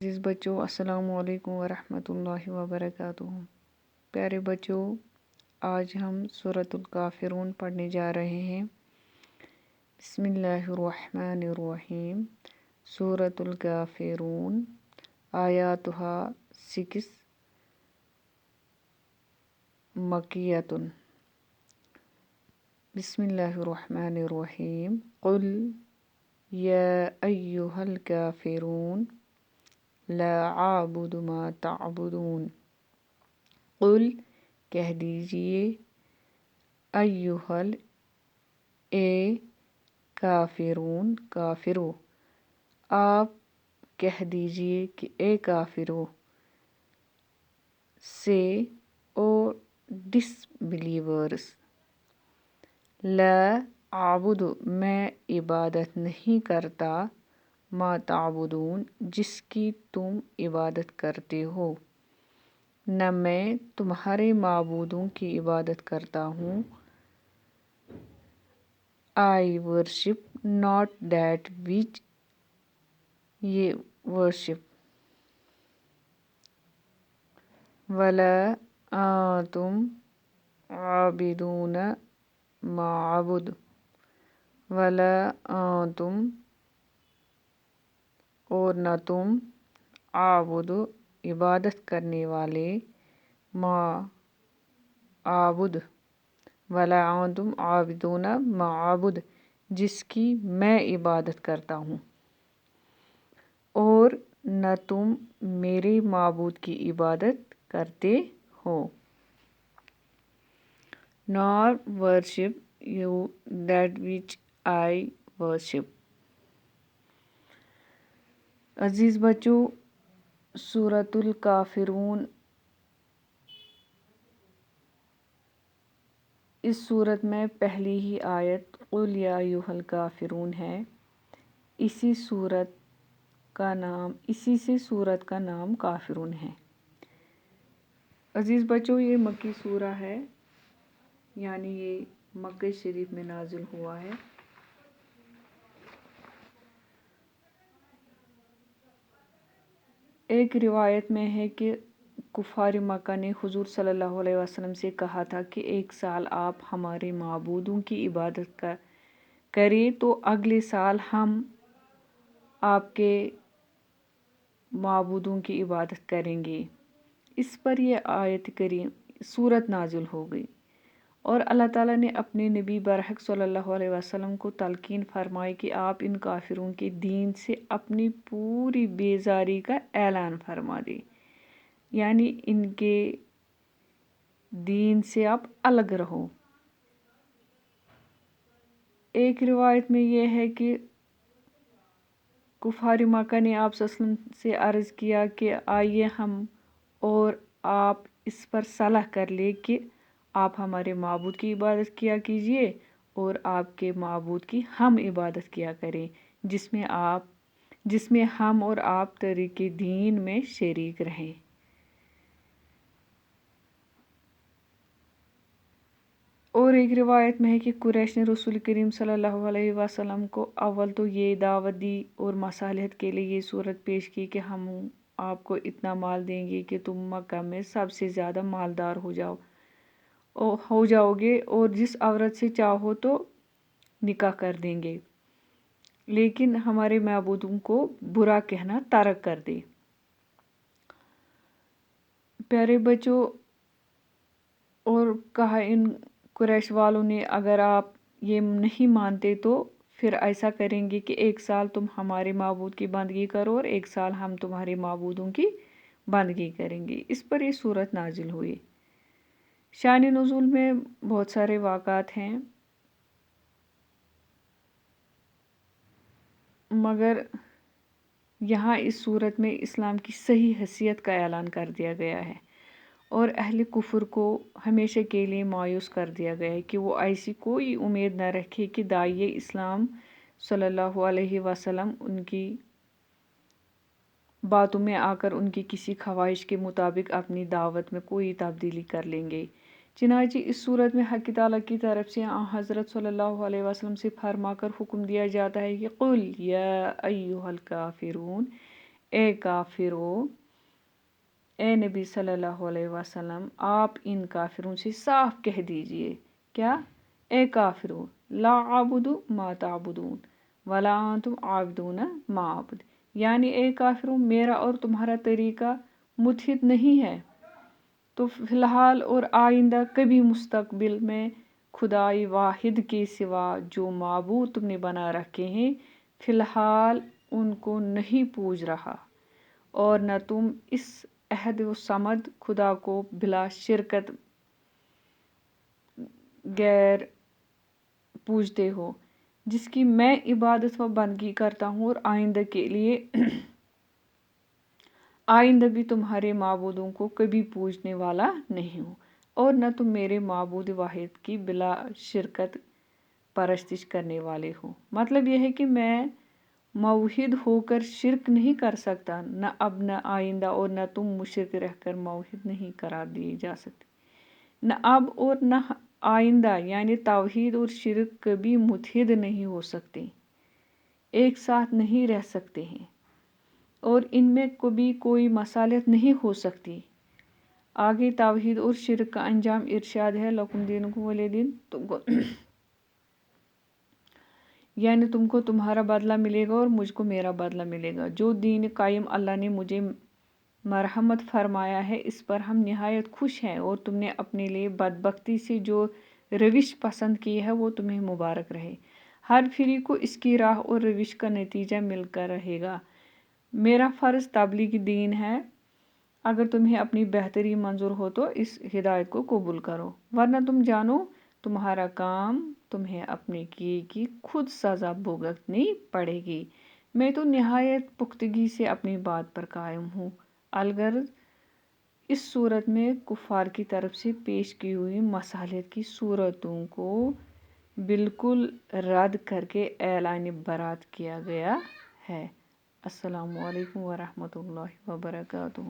عزیز بچوں، السلام علیکم ورحمۃ اللہ وبرکاتہ۔ پیارے بچوں، آج ہم سورۃ الکافرون پڑھنے جا رہے ہیں۔ بسم اللہ الرحمن الرحیم۔ سورۃ الکافرون آیاتھا 6 مکیۃ۔ بسم اللہ الرحمن الرحیم۔ قل یا ایھا الکافرون لا اعبد ما تعبدون۔ قل کہہ دیجئے، ایھل اے کافرون کافرو، آپ کہہ دیجئے کہ اے کافرو سے او ڈس بلیورز، لا اعبد میں عبادت نہیں کرتا، ما تعبدون جس کی تم عبادت کرتے ہو، نہ میں تمہارے معبودوں کی عبادت کرتا ہوں۔ I worship not that which ye worship، ولا انتم عابدون ما اعبد، ولا انتم اور نہ تم، عابد عبادت کرنے والے، ما اعبد، ولا انتم عابدون ما اعبد جس کی میں عبادت کرتا ہوں، اور نہ تم میرے معبود کی عبادت کرتے ہو۔ nor worship you that which I worship۔ عزیز بچوں، سورۃ الکافرون اس سورت میں پہلی ہی آیت قل یا ایھا الکافرون ہے۔ اسی سے سورت کا نام کافرون ہے۔ عزیز بچوں، یہ مکی سورہ ہے، یعنی یہ مکہ شریف میں نازل ہوا ہے۔ ایک روایت میں ہے کہ کفار مکہ نے حضور صلی اللہ علیہ وسلم سے کہا تھا کہ ایک سال آپ ہمارے معبودوں کی عبادت کریں تو اگلے سال ہم آپ کے معبودوں کی عبادت کریں گے۔ اس پر یہ آیت کریم سورت نازل ہو گئی، اور اللہ تعالیٰ نے اپنے نبی برحق صلی اللہ علیہ وسلم کو تلقین فرمائی کہ آپ ان کافروں کے دین سے اپنی پوری بیزاری کا اعلان فرما دیں، یعنی ان کے دین سے آپ الگ رہو۔ ایک روایت میں یہ ہے کہ کفار مکہ نے آپ صلی اللہ علیہ وسلم سے عرض کیا کہ آئیے ہم اور آپ اس پر صلح کر لیں کہ آپ ہمارے معبود کی عبادت کیا کیجئے اور آپ کے معبود کی ہم عبادت کیا کریں، جس میں ہم اور آپ طریق دین میں شریک رہیں۔ اور ایک روایت میں ہے کہ قریش نے رسول کریم صلی اللہ علیہ وسلم کو اول تو یہ دعوت دی اور مصالحت کے لیے یہ صورت پیش کی کہ ہم آپ کو اتنا مال دیں گے کہ تم مکہ میں سب سے زیادہ مالدار ہو جاؤ گے، اور جس عورت سے چاہو تو نکاح کر دیں گے، لیکن ہمارے معبودوں کو برا کہنا ترک کر دے۔ پیارے بچوں، اور کہا ان قریش والوں نے اگر آپ یہ نہیں مانتے تو پھر ایسا کریں گے کہ ایک سال تم ہمارے معبود کی بندگی کرو اور ایک سال ہم تمہارے معبودوں کی بندگی کریں گے۔ اس پر یہ صورت نازل ہوئی۔ شان نزول میں بہت سارے واقعات ہیں، مگر یہاں اس صورت میں اسلام کی صحیح حیثیت کا اعلان کر دیا گیا ہے، اور اہل کفر کو ہمیشہ کے لیے مایوس کر دیا گیا ہے کہ وہ ایسی کوئی امید نہ رکھے کہ داعیہ اسلام صلی اللہ علیہ وسلم ان کی باتوں میں آ کر ان کی کسی خواہش کے مطابق اپنی دعوت میں کوئی تبدیلی کر لیں گے۔ چنانچہ اس صورت میں حق تعالیٰ کی طرف سے حضرت صلی اللہ علیہ وسلم سے فرما کر حکم دیا جاتا ہے کہ قل یا ایھا الکافرون، اے کافرو، اے نبی صلی اللہ علیہ وسلم، آپ ان کافروں سے صاف کہہ دیجئے، کیا؟ اے کافرو لا اعبد ما تعبدون ولا انتم عابدون ما اعبد، یعنی اے کافرو میرا اور تمہارا طریقہ متحد نہیں ہے، تو فی الحال اور آئندہ کبھی مستقبل میں خدائی واحد کے سوا جو معبود تم نے بنا رکھے ہیں فی الحال ان کو نہیں پوج رہا، اور نہ تم اس احد و صمد خدا کو بلا شرکت غیر پوجتے ہو، جس کی میں عبادت و بندگی کرتا ہوں اور آئندہ کے لیے آئندہ بھی تمہارے معبودوں کو کبھی پوجنے والا نہیں ہوں، اور نہ تم میرے معبود واحد کی بلا شرکت پرستش کرنے والے ہو۔ مطلب یہ ہے کہ میں موحد ہو کر شرک نہیں کر سکتا، نہ اب نہ آئندہ، اور نہ تم مشرک رہ کر موحد نہیں قرار دیے جا سکتے۔ نہ اب اور نہ آئندہ، یعنی توحید اور شرک کبھی متحد نہیں ہو سکتے، ایک ساتھ نہیں رہ سکتے ہیں، اور ان میں کبھی کوئی مصالحت نہیں ہو سکتی۔ آگے توحید اور شرک کا انجام ارشاد ہے، لکم دینکم ولی دین، تم کو یعنی تم کو تمہارا بدلہ ملے گا اور مجھ کو میرا بدلہ ملے گا۔ جو دین قائم اللہ نے مجھے مرحمت فرمایا ہے اس پر ہم نہایت خوش ہیں، اور تم نے اپنے لیے بدبختی سے جو روش پسند کی ہے وہ تمہیں مبارک رہے۔ ہر فریق کو اس کی راہ اور روش کا نتیجہ مل کر رہے گا۔ میرا فرض تبلیغ دین ہے، اگر تمہیں اپنی بہتری منظور ہو تو اس ہدایت کو قبول کرو، ورنہ تم جانو تمہارا کام تمہیں اپنے کیے کی خود سزا بھگتنی پڑے گی۔ میں تو نہایت پختگی سے اپنی بات پر قائم ہوں۔ الغرض اس صورت میں کفار کی طرف سے پیش کی ہوئی مصالحت کی صورتوں کو بالکل رد کر کے اعلان برات کیا گیا ہے۔ السلام علیکم ورحمۃ اللہ وبرکاتہ۔